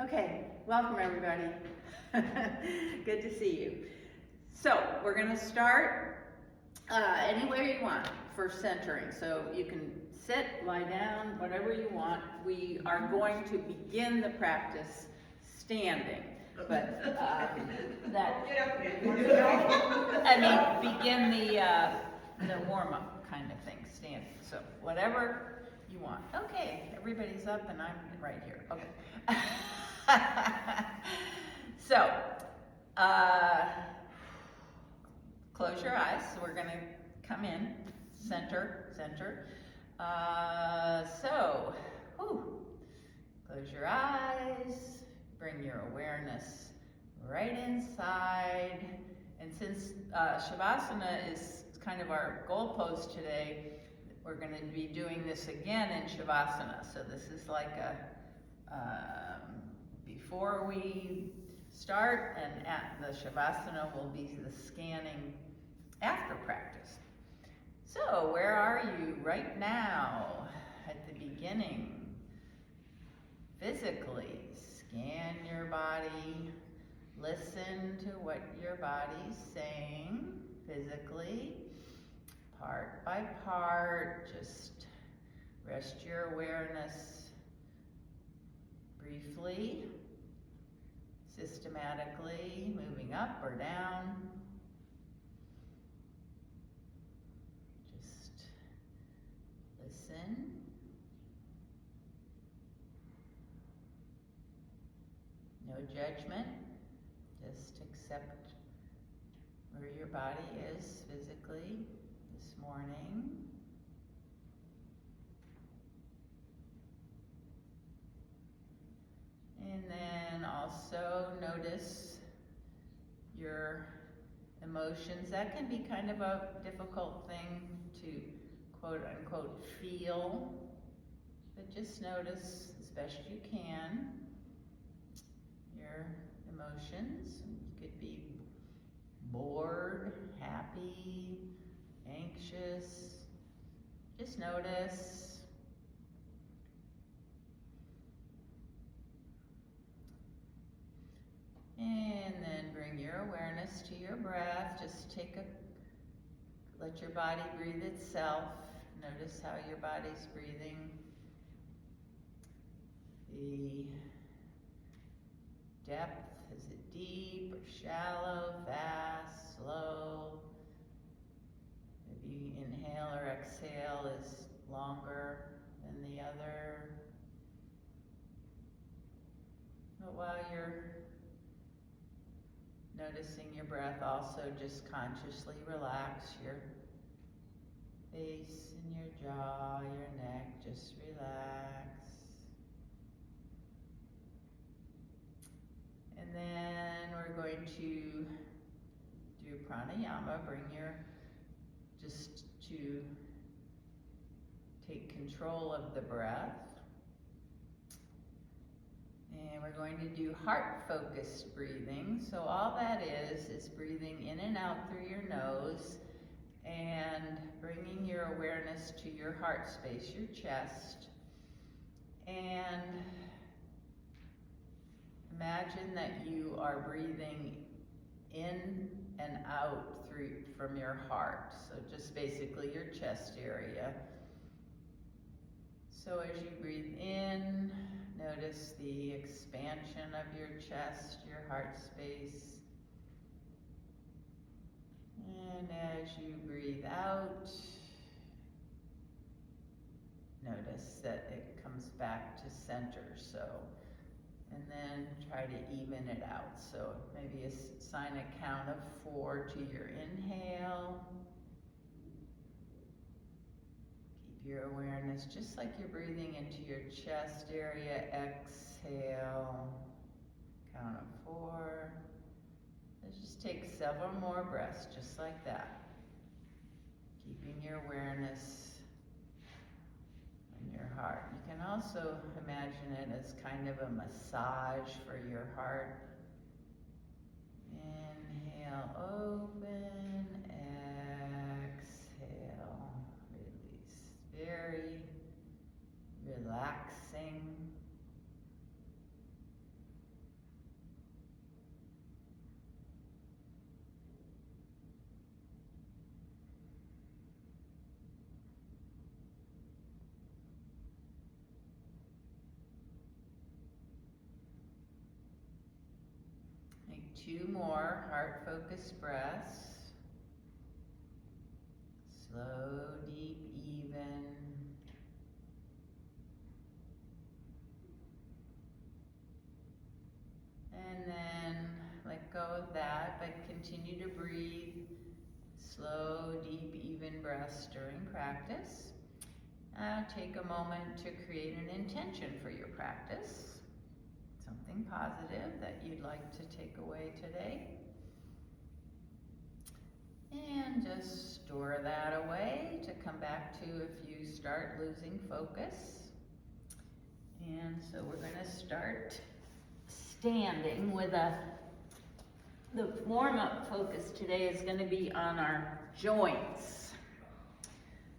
Okay, welcome everybody. Good to see you. So we're going to start anywhere you want for centering. So you can sit, lie down, whatever you want. We are going to begin the practice standing. But begin the warm-up kind of thing, standing. So whatever you want. Okay, everybody's up and I'm right here. Okay. So, close your eyes. So we're going to come in, center. Close your eyes. Bring your awareness right inside. And since Savasana is kind of our goalpost today, we're going to be doing this again in Savasana. So this is like a before we start, and at the Savasana will be the scanning after practice. So where are you right now at the beginning? Physically, scan your body, listen to what your body's saying physically, part by part. Just rest your awareness briefly, systematically, moving up or down. Just listen. No judgment, just accept where your body is physically this morning. And then also notice your emotions. That can be kind of a difficult thing to quote unquote feel, but just notice as best you can your emotions. You could be bored, happy, anxious. Just notice. And then bring your awareness to your breath. Just let your body breathe itself. Notice how your body's breathing. The depth, is it deep or shallow, fast, slow? Maybe inhale or exhale is longer than the other. But while you're noticing your breath, also just consciously relax your face and your jaw, your neck, just relax. And then we're going to do pranayama. Just to take control of the breath. And we're going to do heart-focused breathing. So all that is breathing in and out through your nose and bringing your awareness to your heart space, your chest. And imagine that you are breathing in and out from your heart. So just basically your chest area. So as you breathe in, notice the expansion of your chest, your heart space. And as you breathe out, notice that it comes back to center. And then try to even it out. So maybe assign a count of 4 to your inhale. Keep your awareness just like you're breathing into your chest area. Exhale. Count of 4. Let's just take several more breaths just like that. Keeping your awareness on your heart. You can also imagine it as kind of a massage for your heart. Inhale, open, exhale, release. Very relaxing. 2 more heart-focused breaths. Slow, deep, even. And then let go of that, but continue to breathe slow, deep, even breaths during practice. Take a moment to create an intention for your practice. Something positive that you'd like to take away today. And just store that away to come back to if you start losing focus. And so we're going to start standing with the warm-up focus today is going to be on our joints.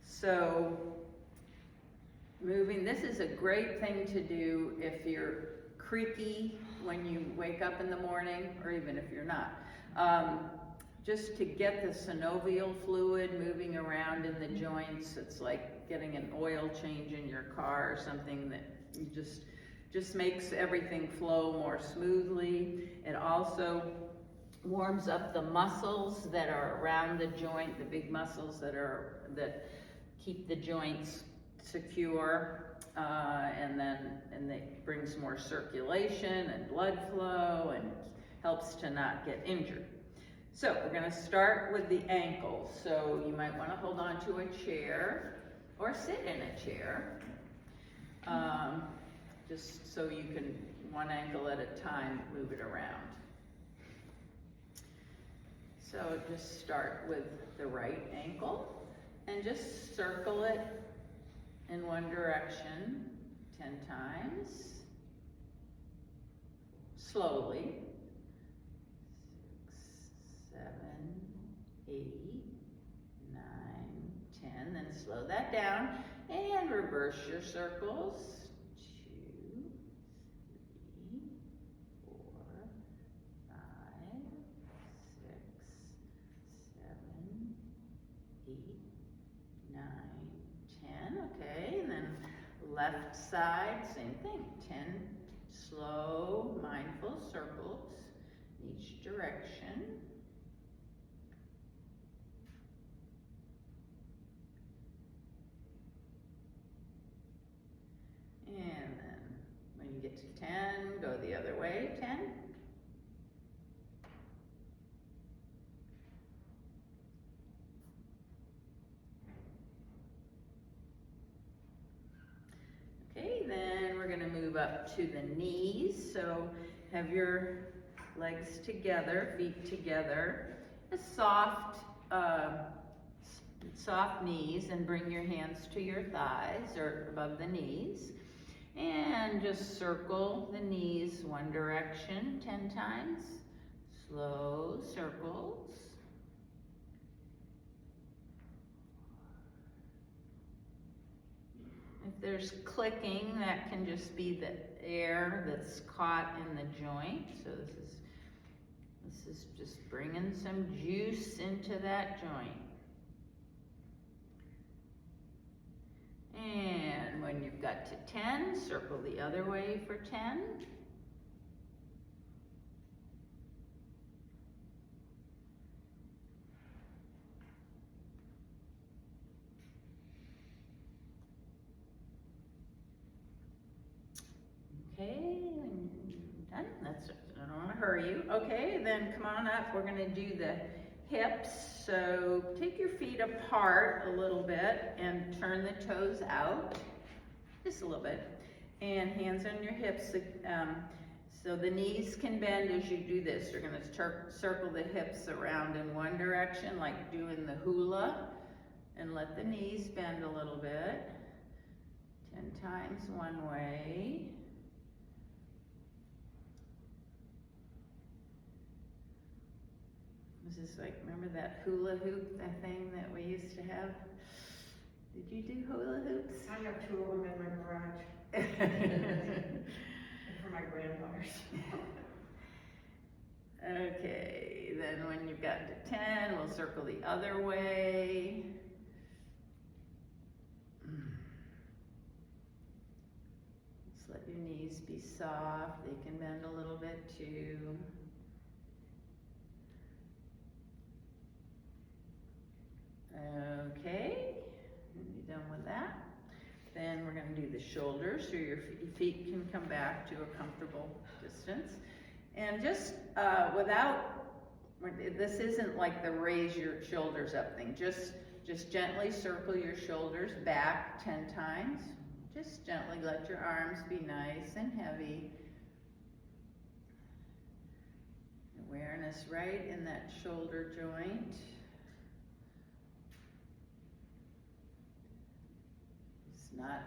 So moving, this is a great thing to do if you're creaky when you wake up in the morning, or even if you're not. Just to get the synovial fluid moving around in the joints. It's like getting an oil change in your car or something that you just makes everything flow more smoothly. It also warms up the muscles that are around the joint, the big muscles that keep the joints secure, and it brings more circulation and blood flow and helps to not get injured. So we're going to start with the ankles. So you might want to hold on to a chair or sit in a chair, just so you can, one ankle at a time, move it around. So just start with the right ankle and just circle it in one direction 10 times, slowly. 6, 7, 8, 9, 10. Then slow that down and reverse your circles. 2, 3, 4, 5, 6, 7, 8, 9, 10. Okay, and then left side, same thing. 10 slow, mindful circles in each direction. And then when you get to 10, go the other way, 10. Okay, then we're going to move up to the knees. So have your legs together, feet together, a soft knees, and bring your hands to your thighs or above the knees. And just circle the knees one direction 10 times. Slow circles. If there's clicking, that can just be the air that's caught in the joint. So this is just bringing some juice into that joint. And when you've got to 10, circle the other way for 10. Okay, and done. I don't want to hurry you. Okay, then come on up. We're going to do the hips. So take your feet apart a little bit and turn the toes out, just a little bit. And hands on your hips. So the knees can bend as you do this. You're going to circle the hips around in one direction, like doing the hula, and let the knees bend a little bit. 10 times one way. This is like, remember that hula hoop, that thing that we used to have? Did you do hula hoops? I have 2 of them in my garage. For my granddaughters. Okay, then when you've got to 10, we'll circle the other way. Just let your knees be soft. They can bend a little bit too. Okay, you done with that? Then we're gonna do the shoulders, so your feet can come back to a comfortable distance. And just this isn't like the raise your shoulders up thing, just gently circle your shoulders back 10 times. Just gently let your arms be nice and heavy. Awareness right in that shoulder joint. It's not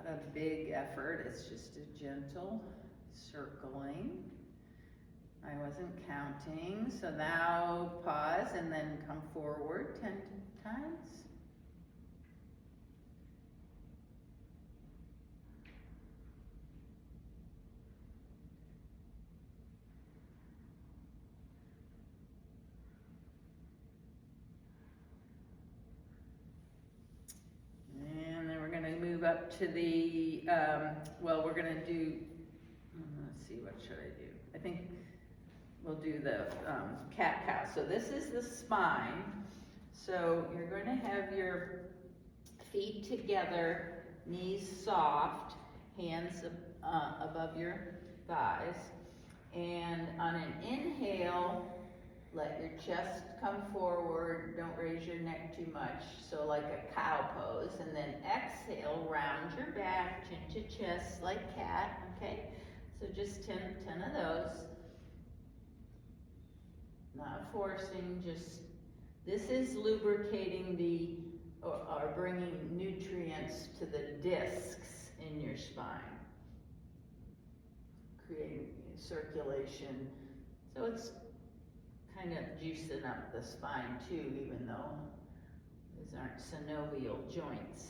a big effort, it's just a gentle circling. I wasn't counting, so now pause and then come forward 10 times. And then we're going to move up to the, we're going to do, let's see, what should I do? I think we'll do the cat-cow. So this is the spine. So you're going to have your feet together, knees soft, hands above your thighs. And on an inhale, let your chest come forward, don't raise your neck too much, so like a cow pose. And then exhale, round your back, chin to chest like cat, okay? So just 10 of those. Not forcing, just, this is lubricating or bringing nutrients to the discs in your spine. Creating circulation. So it's kind of juicing up the spine too, even though these aren't synovial joints.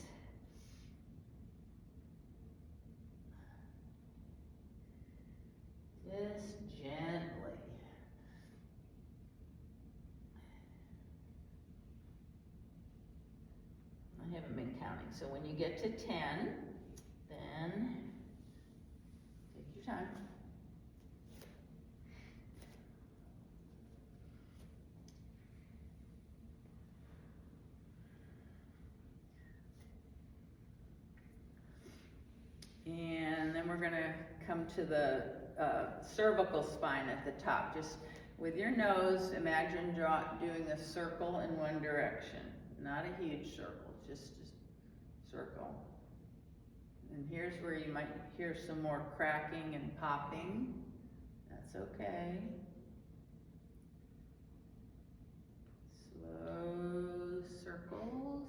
Just gently. I haven't been counting, so when you get to 10, then take your time. And then we're going to come to the cervical spine at the top. Just with your nose, imagine doing a circle in one direction. Not a huge circle, just a circle. And here's where you might hear some more cracking and popping. That's okay. Slow circles.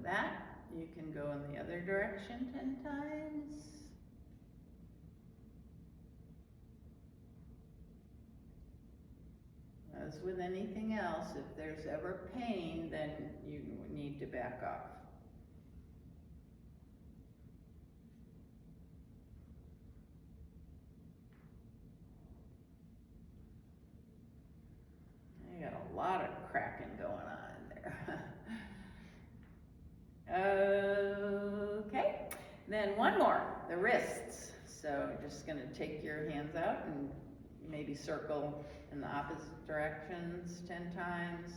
That, you can go in the other direction 10 times. As with anything else, if there's ever pain, then you need to back off. You got a lot of cracking going on there. Okay, then one more, the wrists. So just going to take your hands out and maybe circle in the opposite directions 10 times.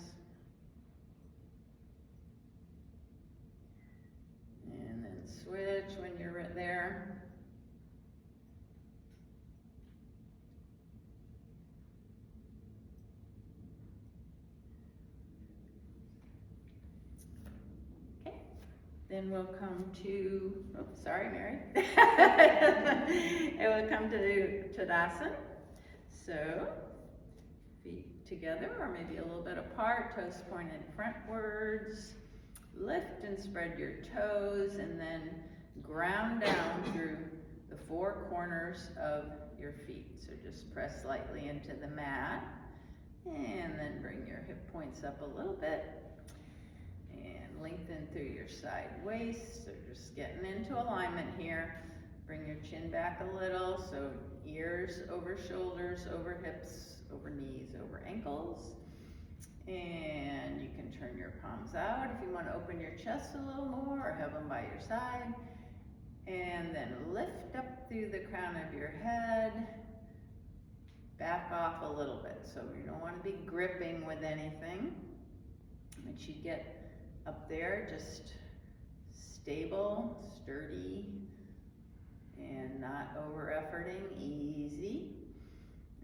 And then switch when you're right there. Then we'll come to, oops, sorry, Mary. It will come to Tadasana. So, feet together or maybe a little bit apart, toes pointed frontwards. Lift and spread your toes and then ground down through the four corners of your feet. So just press lightly into the mat and then bring your hip points up a little bit. And lengthen through your side waist, so just getting into alignment here. Bring your chin back a little, so ears over shoulders, over hips, over knees, over ankles. And you can turn your palms out if you want to open your chest a little more or have them by your side. And then lift up through the crown of your head. Back off a little bit, so you don't want to be gripping with anything. Once you get up there, just stable, sturdy, and not over-efforting, easy.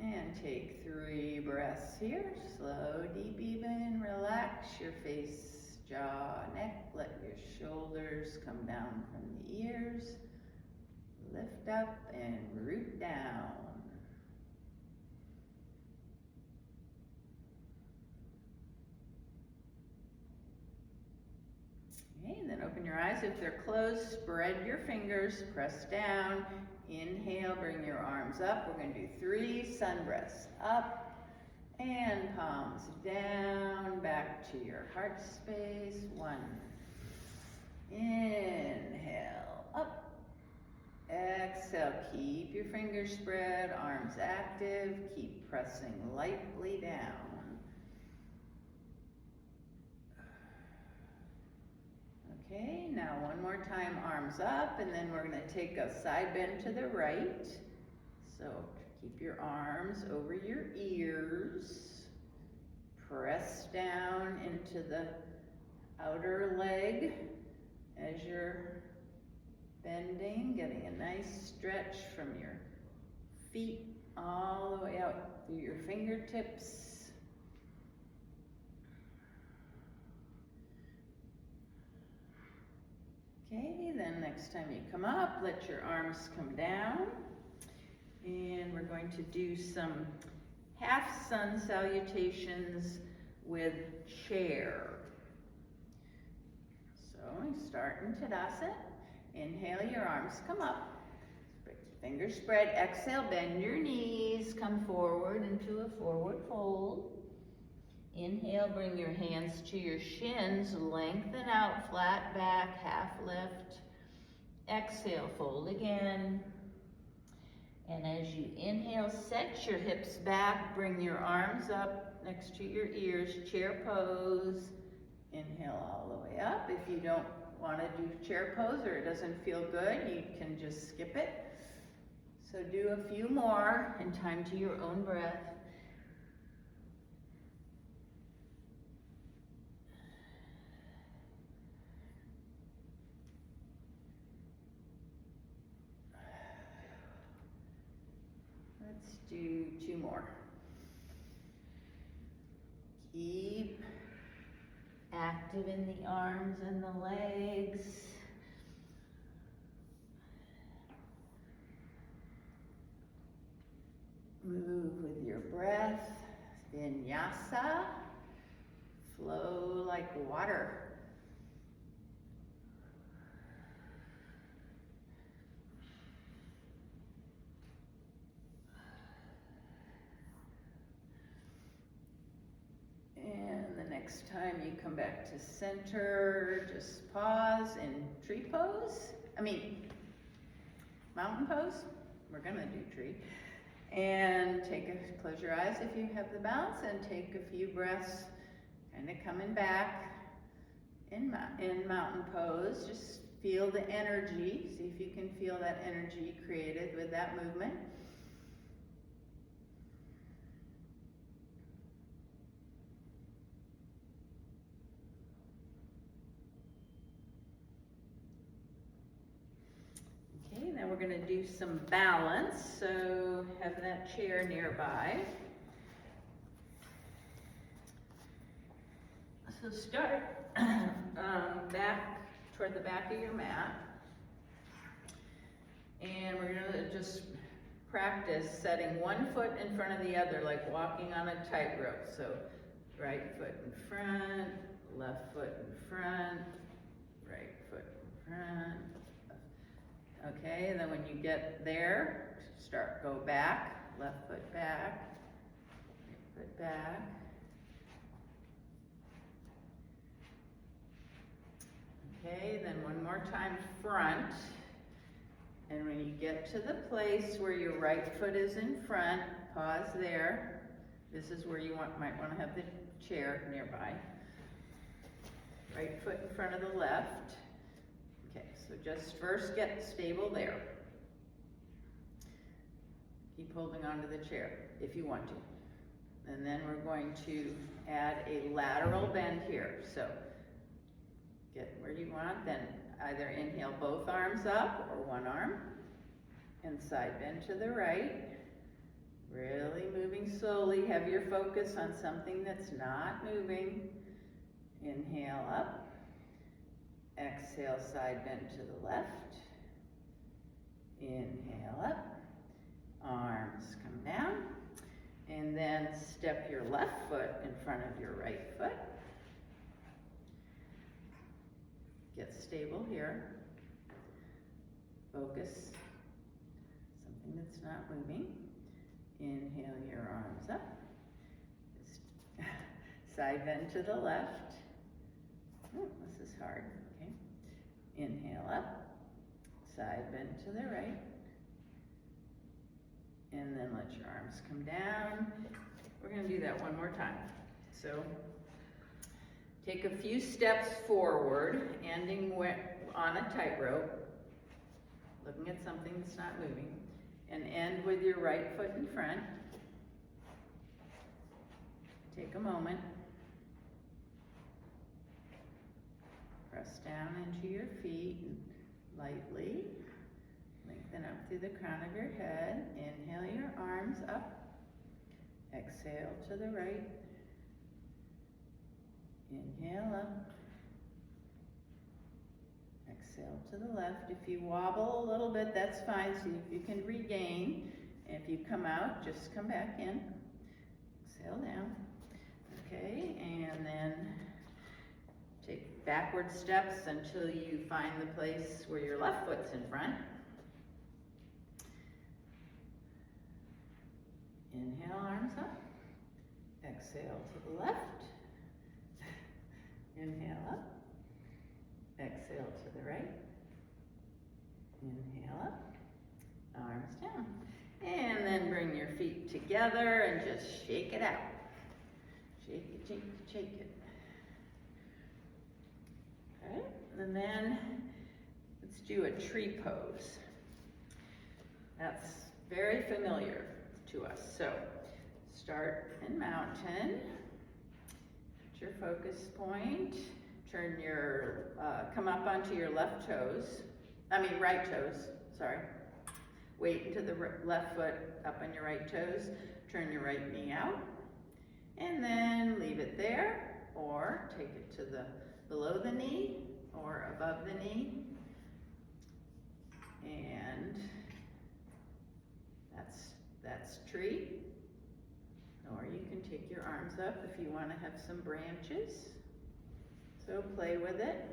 And take 3 breaths here. Slow, deep, even. Relax your face, jaw, neck. Let your shoulders come down from the ears. Lift up and root down. Okay, and then open your eyes. If they're closed, spread your fingers, press down. Inhale, bring your arms up. We're going to do 3 sun breaths. Up and palms down, back to your heart space. 1. Inhale, up. Exhale, keep your fingers spread, arms active. Keep pressing lightly down. Okay, now one more time, arms up, and then we're going to take a side bend to the right. So keep your arms over your ears. Press down into the outer leg as you're bending, getting a nice stretch from your feet all the way out through your fingertips. Okay, then next time you come up, let your arms come down. And we're going to do some half sun salutations with chair. So we start in Tadasana. Inhale, your arms come up. Fingers spread. Exhale, bend your knees. Come forward into a forward fold. Inhale, bring your hands to your shins, lengthen out, flat back, half lift. Exhale, fold again. And as you inhale, set your hips back, bring your arms up next to your ears, chair pose. Inhale all the way up. If you don't want to do chair pose or it doesn't feel good, you can just skip it. So do a few more in time to your own breath. Let's do 2 more. Keep active in the arms and the legs. Move with your breath. Vinyasa. Flow like water. And the next time you come back to center, just pause in tree pose. Mountain pose. We're gonna do tree. And close your eyes if you have the balance, and take a few breaths, kind of coming back in mountain pose. Just feel the energy. See if you can feel that energy created with that movement. Now we're going to do some balance, so have that chair nearby. So start back toward the back of your mat, and we're going to just practice setting one foot in front of the other, like walking on a tightrope. So right foot in front, left foot in front, right foot in front. Okay, and then when you get there, go back, left foot back, right foot back. Okay, then one more time, front. And when you get to the place where your right foot is in front, pause there. This is where you might want to have the chair nearby. Right foot in front of the left. Okay, so just first get stable there. Keep holding onto the chair if you want to. And then we're going to add a lateral bend here. So get where you want, then either inhale both arms up or one arm, and side bend to the right. Really moving slowly. Have your focus on something that's not moving. Inhale up. Exhale, side bend to the left. Inhale up. Arms come down. And then step your left foot in front of your right foot. Get stable here. Focus. Something that's not moving. Inhale your arms up. Side bend to the left. Oh, this is hard. Okay. Inhale up. Side bend to the right. And then let your arms come down. We're going to do that one more time. So take a few steps forward, ending on a tightrope, looking at something that's not moving, and end with your right foot in front. Take a moment. Press down into your feet and lightly lengthen up through the crown of your head. Inhale your arms up. Exhale to the right. Inhale up. Exhale to the left. If you wobble a little bit, that's fine. See if you can regain. If you come out, just come back in. Exhale down. Okay, and then take backward steps until you find the place where your left foot's in front. Inhale, arms up. Exhale to the left. Inhale up. Exhale to the right. Inhale up. Arms down. And then bring your feet together and just shake it out. Shake it, shake it, shake it. Okay, and then let's do a tree pose. That's very familiar to us. So start in mountain. Put your focus point. Turn your, come up onto your right toes, sorry. Weight into the left foot up on your right toes. Turn your right knee out. And then leave it there, or take it to the below the knee or above the knee. And that's tree. Or you can take your arms up if you want to have some branches. So play with it.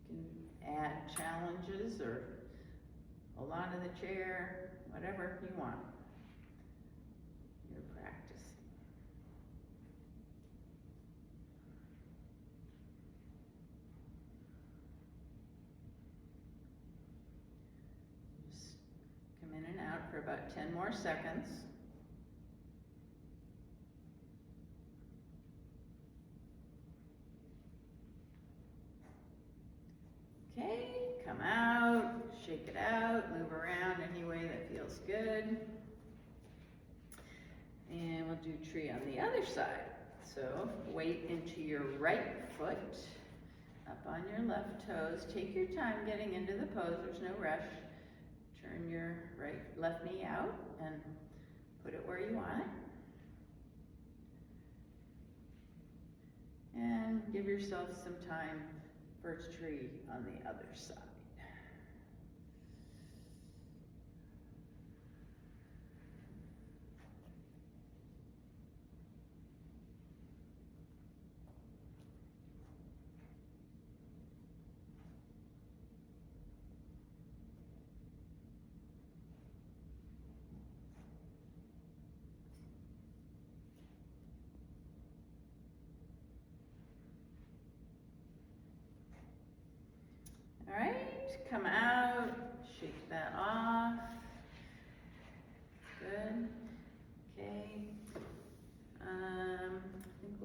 You can add challenges or hold on to the chair, whatever you want. You're practicing. Just come in and out for about 10 more seconds. Okay, come out, shake it out, move around any way that feels good. And we'll do tree on the other side. So weight into your right foot, up on your left toes. Take your time getting into the pose, there's no rush. Turn your left knee out and put it where you want it. And give yourself some time for tree on the other side.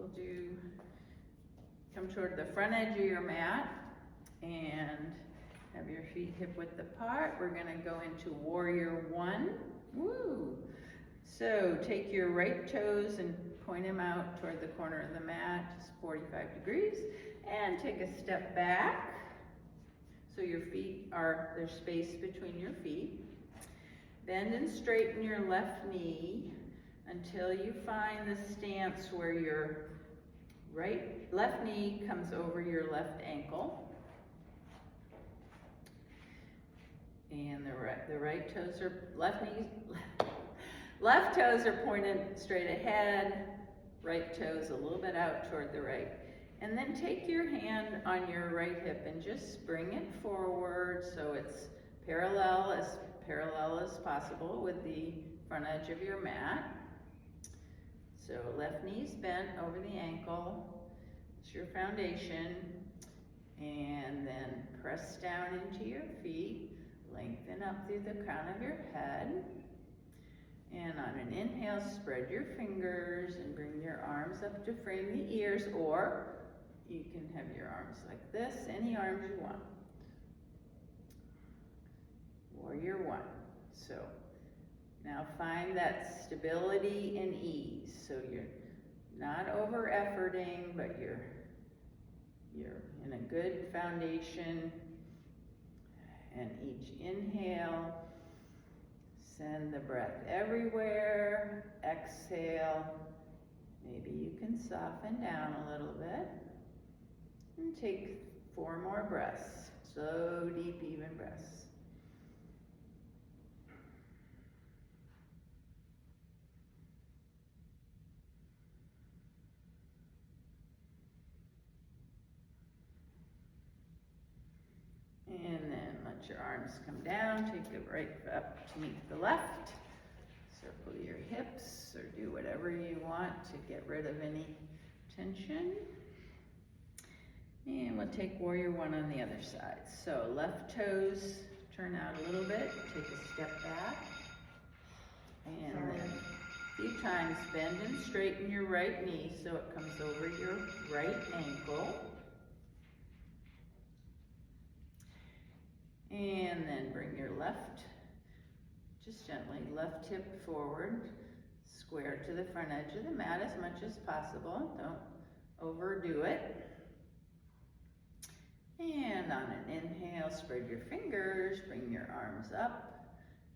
we'll come toward the front edge of your mat and have your feet hip width apart. We're gonna go into warrior one. Woo! So take your right toes and point them out toward the corner of the mat, just 45 degrees, and take a step back. So your feet there's space between your feet. Bend and straighten your left knee until you find the stance where your left knee comes over your left ankle. And the right toes are, left toes are pointed straight ahead, right toes a little bit out toward the right. And then take your hand on your right hip and just bring it forward so it's parallel as possible with the front edge of your mat. So left knee's bent over the ankle, it's your foundation. And then press down into your feet, lengthen up through the crown of your head. And on an inhale, spread your fingers and bring your arms up to frame the ears, or you can have your arms like this, any arms you want. Warrior one. So now find that stability and ease. So you're not over efforting, but you're in a good foundation. And each inhale, send the breath everywhere. Exhale, maybe you can soften down a little bit. And take 4 more breaths, slow, deep, even breaths. And then let your arms come down, take the right up to meet the left. Circle your hips or do whatever you want to get rid of any tension. And we'll take warrior one on the other side. So left toes turn out a little bit, take a step back. And then a few times bend and straighten your right knee so it comes over your right ankle. And then bring your left, just gently, left hip forward, square to the front edge of the mat as much as possible. Don't overdo it. And on an inhale, spread your fingers, bring your arms up.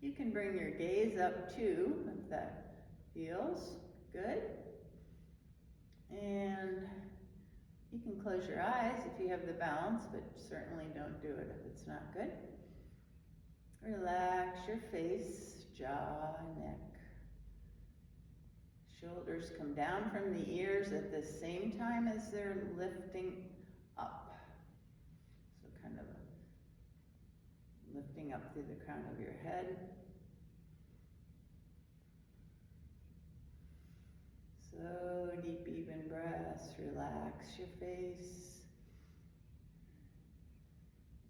You can bring your gaze up too, if that feels good. And you can close your eyes if you have the balance, but certainly don't do it if it's not good. Relax your face, jaw, neck. Shoulders come down from the ears at the same time as they're lifting up. So kind of lifting up through the crown of your head. Slow, deep, even breaths. Relax your face.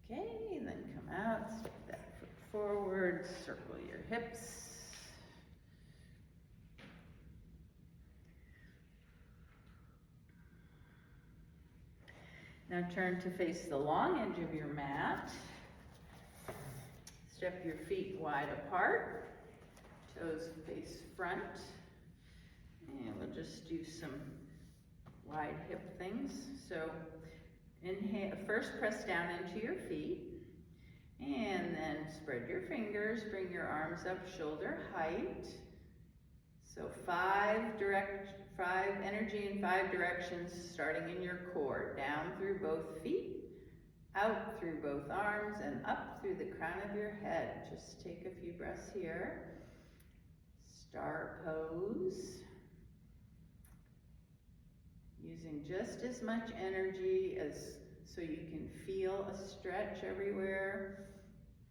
Okay, then come out, step that foot forward, circle your hips. Now turn to face the long edge of your mat. Step your feet wide apart, toes face front. And we'll just do some wide hip things. So inhale, first press down into your feet. And then spread your fingers, bring your arms up shoulder height. So 5 energy in 5 directions, starting in your core. Down through both feet, out through both arms, and up through the crown of your head. Just take a few breaths here. Star pose. Using just as much energy so you can feel a stretch everywhere.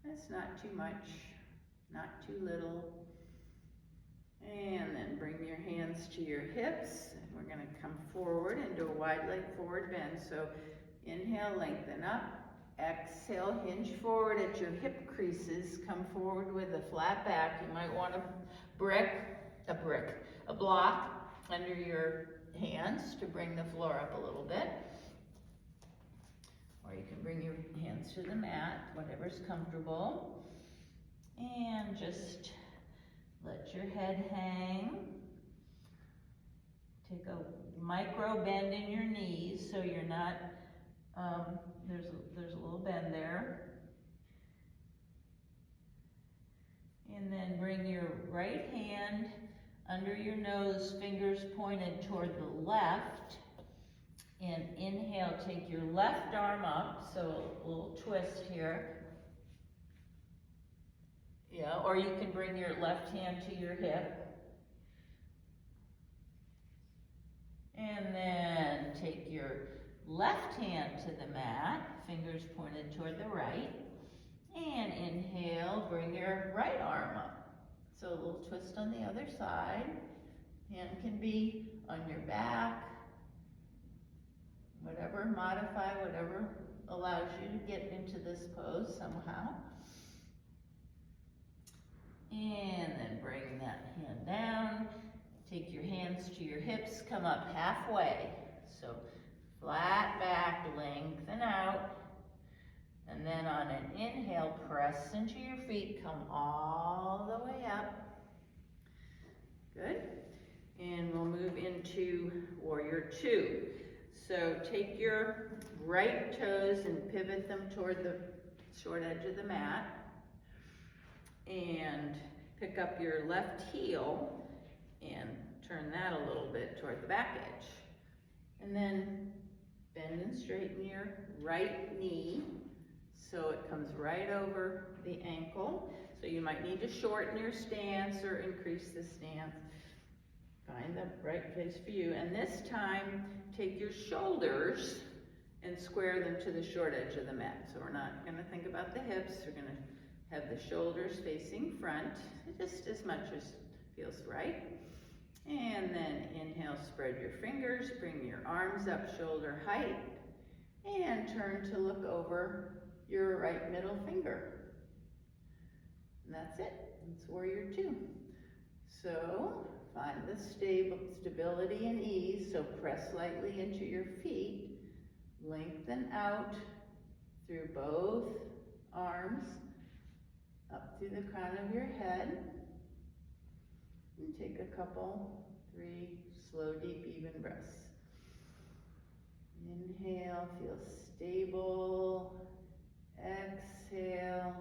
That's not too much, not too little. And then bring your hands to your hips. And we're gonna come forward and do a wide leg forward bend. So inhale, lengthen up. Exhale, hinge forward at your hip creases. Come forward with a flat back. You might want a block under your hands. arms to bring the floor up a little bit. Or you can bring your hands to the mat, whatever's comfortable. And just let your head hang. Take a micro bend in your knees so you're not, there's a little bend there. And then bring your right hand under your nose, fingers pointed toward the left. And inhale, take your left arm up, so a little twist here. Yeah, or you can bring your left hand to your hip. And then take your left hand to the mat, fingers pointed toward the right. And inhale, bring your right arm up. So a little twist on the other side. Hand can be on your back. Whatever, modify whatever allows you to get into this pose somehow. And then bring that hand down. Take your hands to your hips, come up halfway. So flat back, lengthen out. And then on an inhale, press into your feet, come all the way up. Good. And we'll move into Warrior Two. So take your right toes and pivot them toward the short edge of the mat. And pick up your left heel and turn that a little bit toward the back edge. And then bend and straighten your right knee so it comes right over the ankle. So you might need to shorten your stance or increase the stance. Find the right place for you. And this time, take your shoulders and square them to the short edge of the mat. So we're not going to think about the hips. We're going to have the shoulders facing front, just as much as feels right. And then inhale, spread your fingers, bring your arms up shoulder height, and turn to look over your right middle finger. And that's it. That's Warrior Two. So find the stability and ease. So press lightly into your feet. Lengthen out through both arms, up through the crown of your head. And take a couple, 3 slow, deep, even breaths. Inhale, feel stable. Exhale,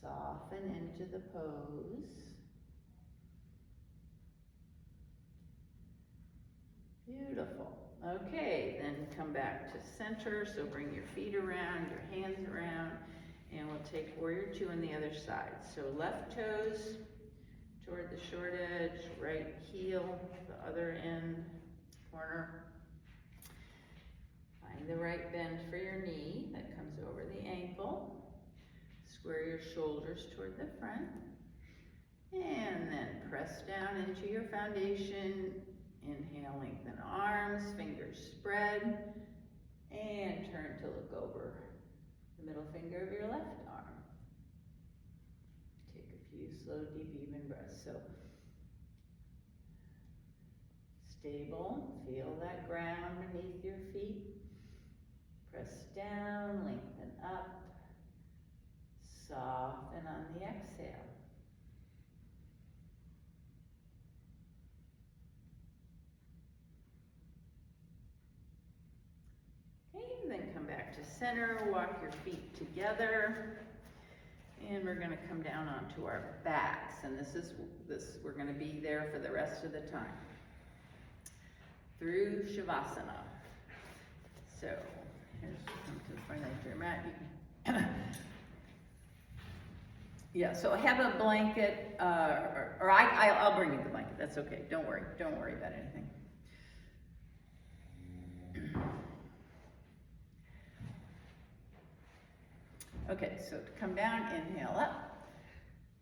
soften into the pose. Beautiful. Okay, then come back to center. So bring your feet around, your hands around, and we'll take Warrior Two on the other side. So left toes toward the short edge, right heel, the other end corner. Find the right bend for your knee that comes over the ankle. Square your shoulders toward the front. And then press down into your foundation. Inhale, lengthen arms, fingers spread, and turn to look over the middle finger of your left arm. Take a few slow, deep, even breaths. So stable, feel that ground beneath your feet. Press down, lengthen up, soften on the exhale. Then come back to center, walk your feet together, and we're going to come down onto our backs, and we're going to be there for the rest of the time through Savasana. So here's come to the front edge of your mat. Yeah, so have a blanket, or I'll bring you the blanket. That's okay. Don't worry about anything. Okay, so to come down, inhale up,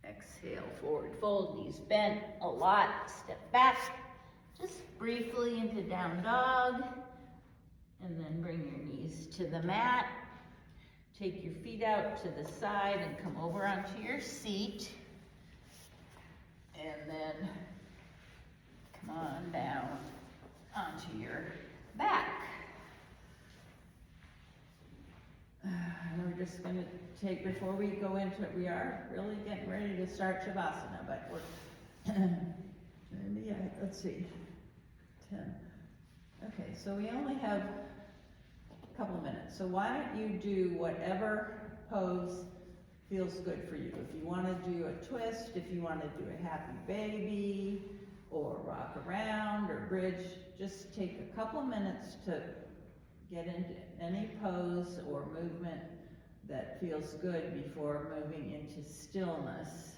exhale, forward fold, knees bent a lot, step back, just briefly into down dog, and then bring your knees to the mat. Take your feet out to the side and come over onto your seat, and then come on down onto just gonna take, before we go into it, we are really getting ready to start Savasana, but we're, maybe, let's see, 10. Okay, so we only have a couple of minutes, so why don't you do whatever pose feels good for you. If you wanna do a twist, if you wanna do a happy baby, or rock around, or bridge, just take a couple of minutes to get into any pose or movement that feels good before moving into stillness.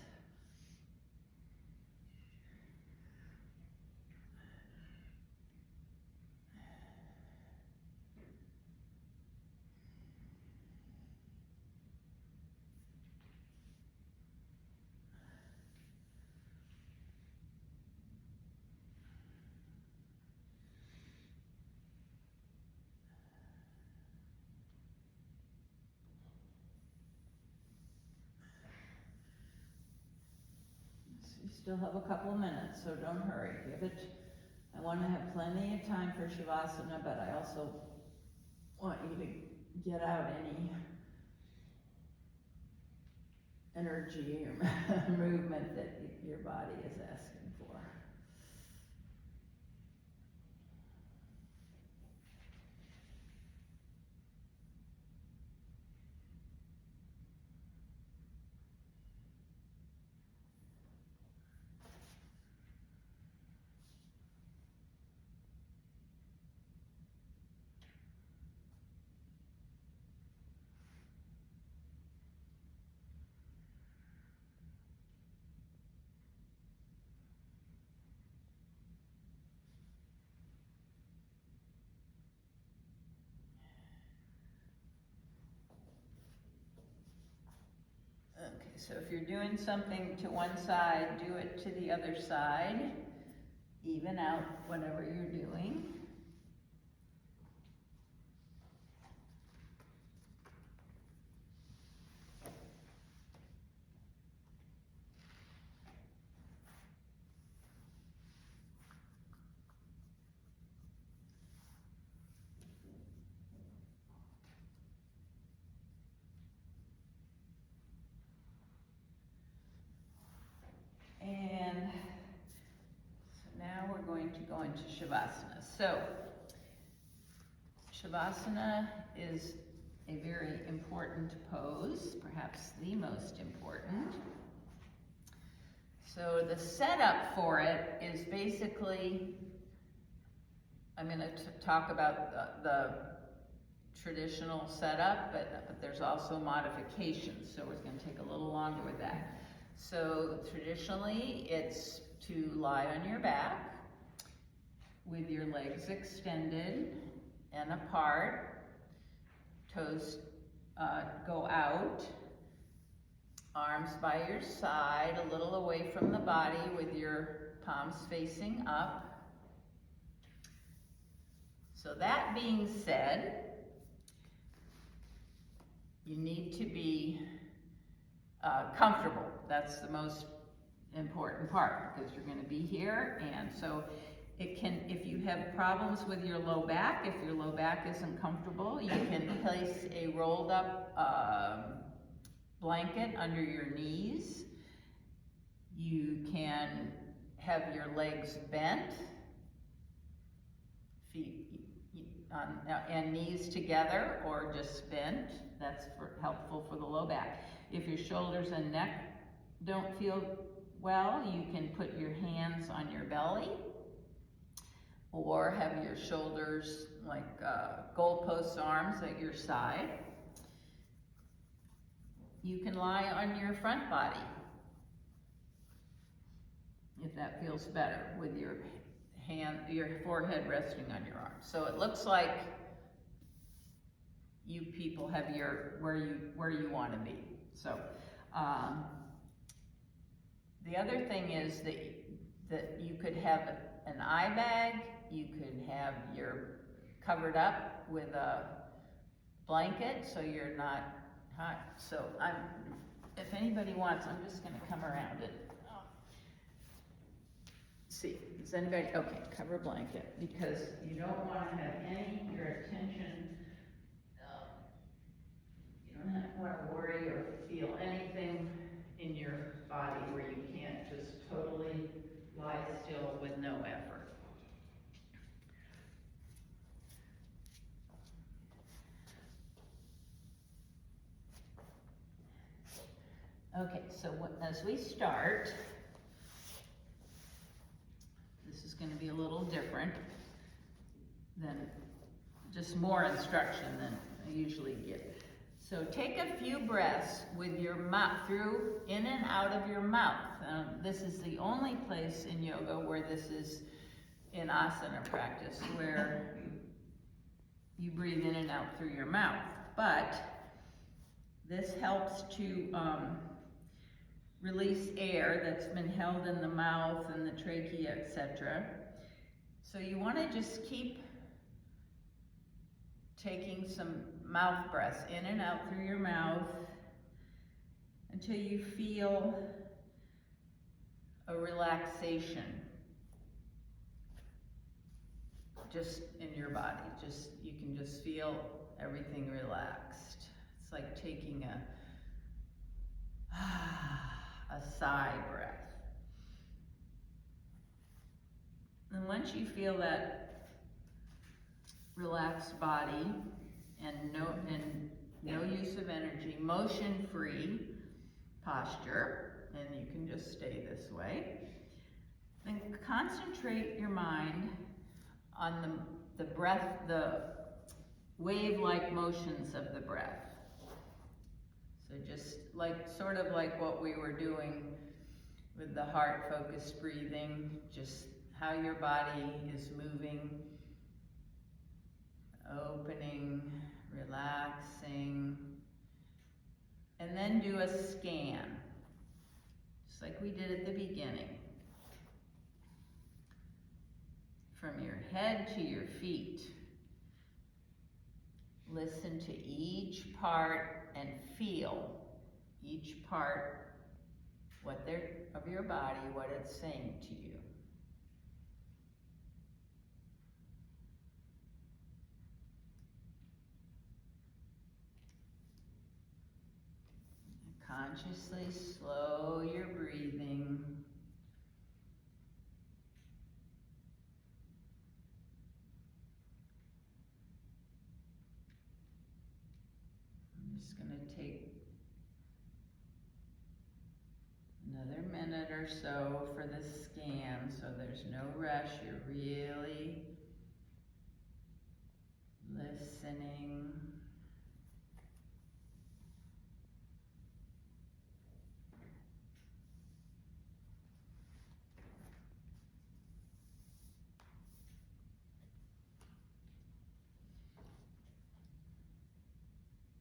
You still have a couple of minutes, so don't hurry. Give it. I want to have plenty of time for Shavasana, but I also want you to get out any energy or movement that your body is asking for. Okay, so if you're doing something to one side, do it to the other side. Even out whatever you're doing. And so now we're going to go into Shavasana. So, Shavasana is a very important pose, perhaps the most important. So the setup for it is basically, I'm going to talk about the traditional setup, but there's also modifications, so it's going to take a little longer with that. So traditionally, it's to lie on your back with your legs extended and apart, toes go out, arms by your side, a little away from the body with your palms facing up. So that being said, you need to be comfortable. That's the most important part, because you're going to be here, and so it can, if you have problems with your low back, if your low back isn't comfortable, you can place a rolled up blanket under your knees. You can have your legs bent, feet on, and knees together, or just bent. That's helpful for the low back. If your shoulders and neck don't feel well, you can put your hands on your belly, or have your shoulders like goalpost arms at your side. You can lie on your front body, if that feels better, with your forehead resting on your arm. So it looks like you people have where you want to be. So the other thing is that you could have an eye bag. You could have your covered up with a blanket so you're not hot. So if anybody wants, I'm just going to come around and see. Does anybody? Okay, cover a blanket, because you don't want to have your attention. You don't not want to worry or feel anything in your body where you can't just totally lie still with no effort. Okay, so as we start, this is going to be a little different than just more instruction than I usually give. So take a few breaths with your mouth, in and out of your mouth. This is the only place in yoga where this is in asana practice, where you breathe in and out through your mouth. But this helps to release air that's been held in the mouth and the trachea, etc. So you want to just keep taking some mouth breaths in and out through your mouth until you feel a relaxation just in your body. You can just feel everything relaxed. It's like taking a sigh breath. And once you feel that relaxed body and no use of energy, motion-free posture, and you can just stay this way, then concentrate your mind on the breath, the wave-like motions of the breath. So just sort of like what we were doing with the heart-focused breathing, just how your body is moving, opening, relaxing, and then do a scan, just like we did at the beginning. From your head to your feet. Listen to each part and feel each part of your body, what it's saying to you. Consciously slow your breathing. I'm just going to take another minute or so for the scan, so there's no rush. You're really listening.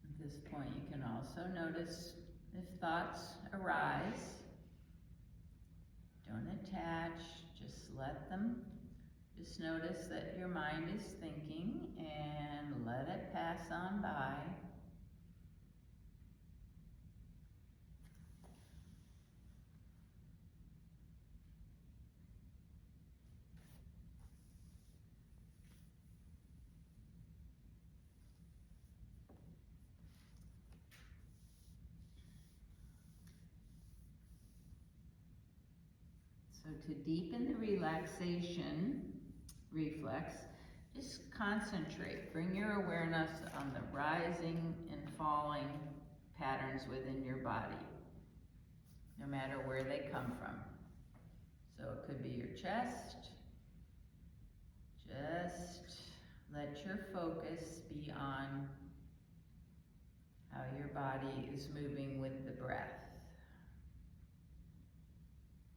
At this point, you can also notice if thoughts arise. Don't attach, just let them. Just notice that your mind is thinking and let it pass on by. So to deepen the relaxation reflex, just concentrate. Bring your awareness on the rising and falling patterns within your body, no matter where they come from. So it could be your chest. Just let your focus be on how your body is moving with the breath,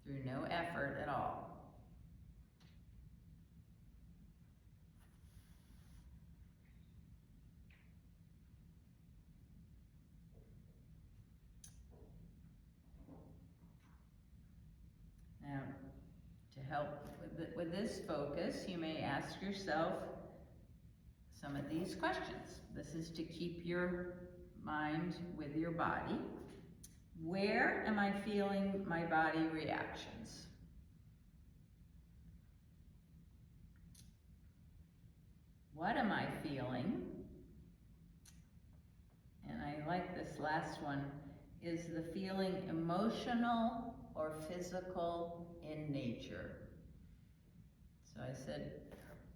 through no effort at all. Now, to help with this focus, you may ask yourself some of these questions. This is to keep your mind with your body. Where am I feeling my body reactions? What am I feeling? And I I like this last one, is the feeling emotional or physical in nature. So I said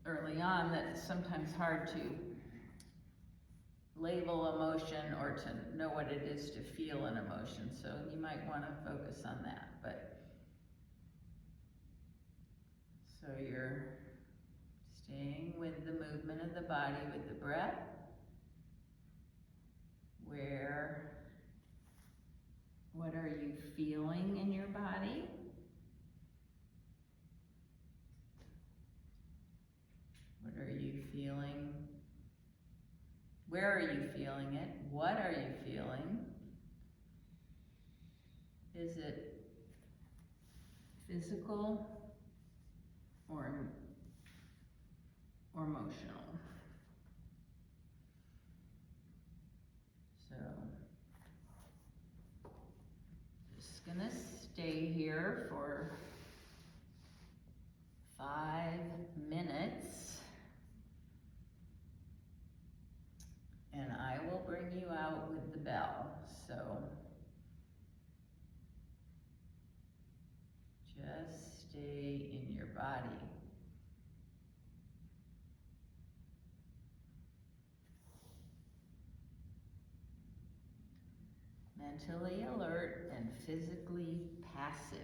early on that it's sometimes hard to label emotion or to know what it is to feel an emotion, so you might want to focus on that. But so you're staying with the movement of the body, with the breath, what are you feeling in your body? What are you feeling? Where are you feeling it? What are you feeling? Is it physical or emotional? So, just gonna stay here for 5 minutes. And I will bring you out with the bell. So just stay in your body. Mentally alert and physically passive.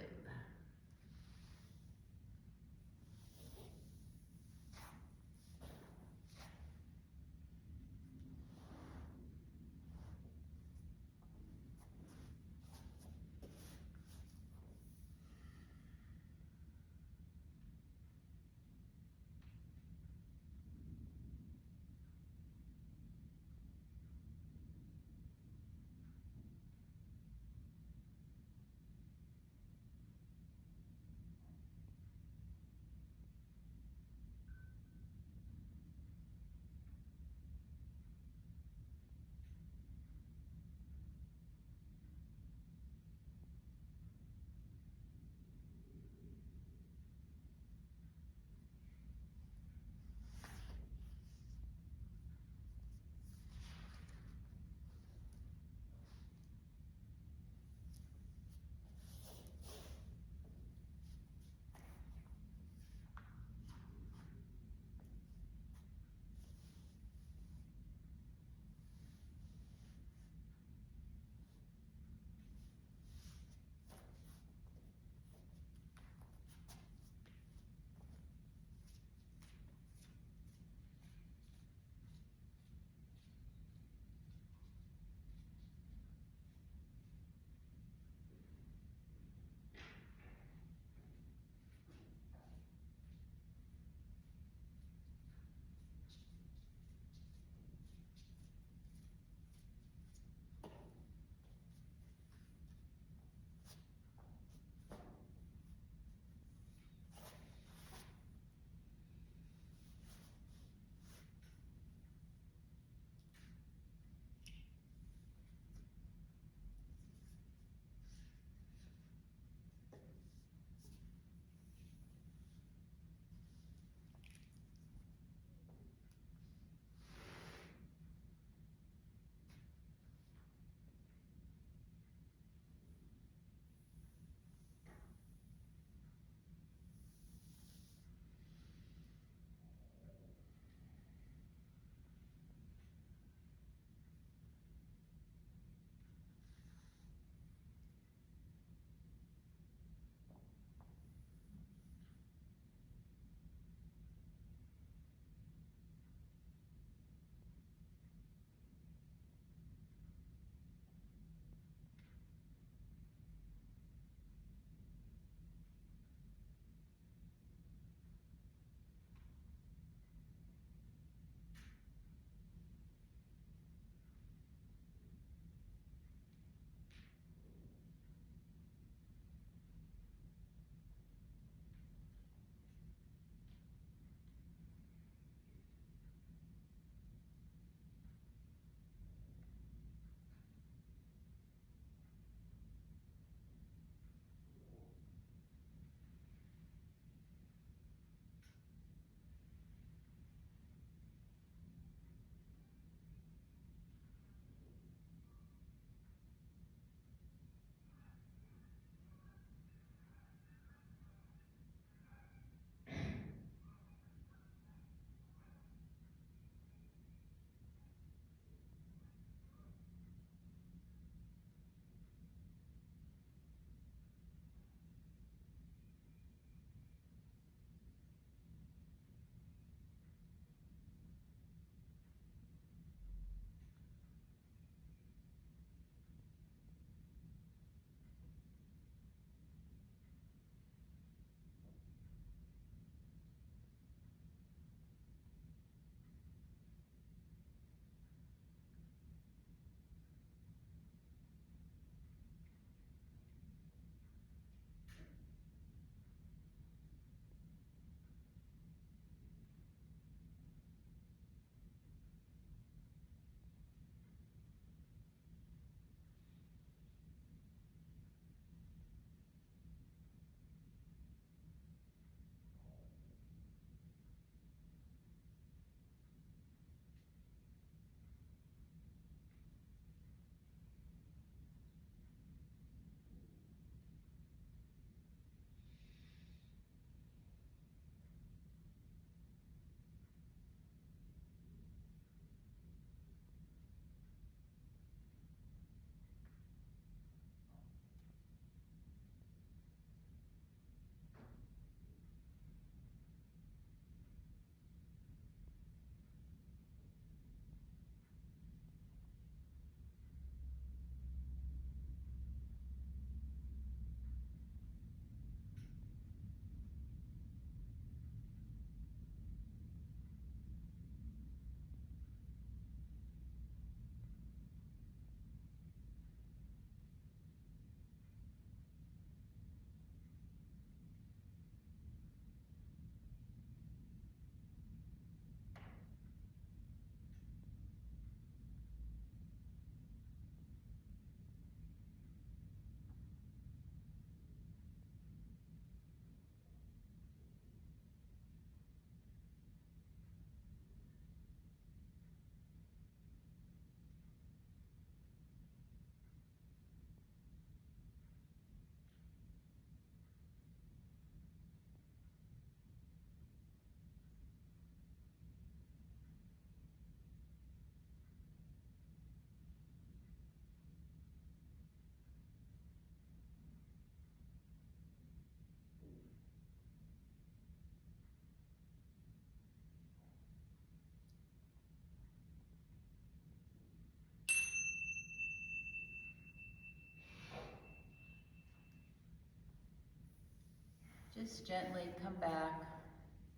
just gently come back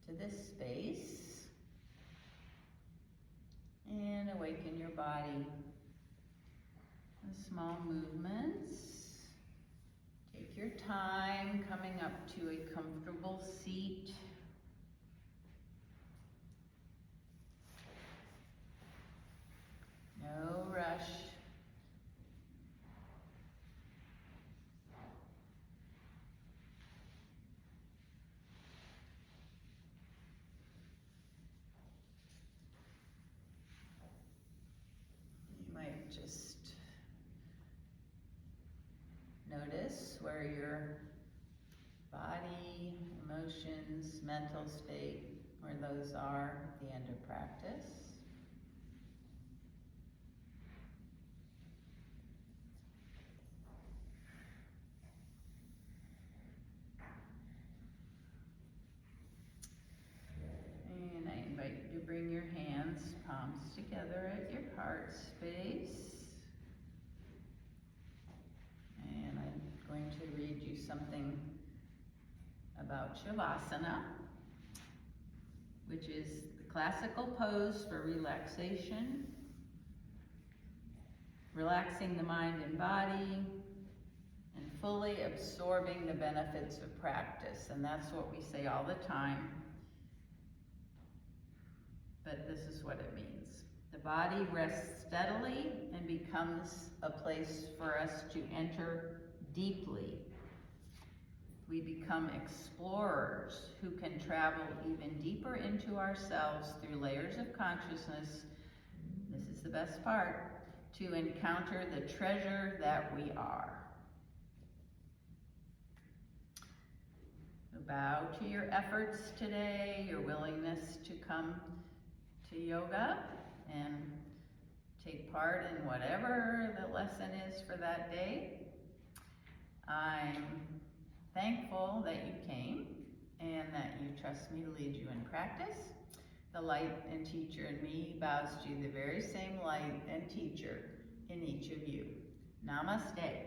to this space and awaken your body. The small movements. Take your time coming up to a comfortable seat. No rush. You might just notice where your body, emotions, mental state, where those are at the end of practice. And I invite you to bring your hands, palms together at your heart space. And I'm going to read you something about Savasana, which is the classical pose for relaxation, relaxing the mind and body, and fully absorbing the benefits of practice. And that's what we say all the time, but this is what it means. The body rests steadily and becomes a place for us to enter deeply. We become explorers who can travel even deeper into ourselves through layers of consciousness. This is the best part, to encounter the treasure that we are. So bow to your efforts today, your willingness to come to yoga and take part in whatever the lesson is for that day. I'm thankful that you came and that you trust me to lead you in practice. The light and teacher in me bows to the very same light and teacher in each of you. Namaste.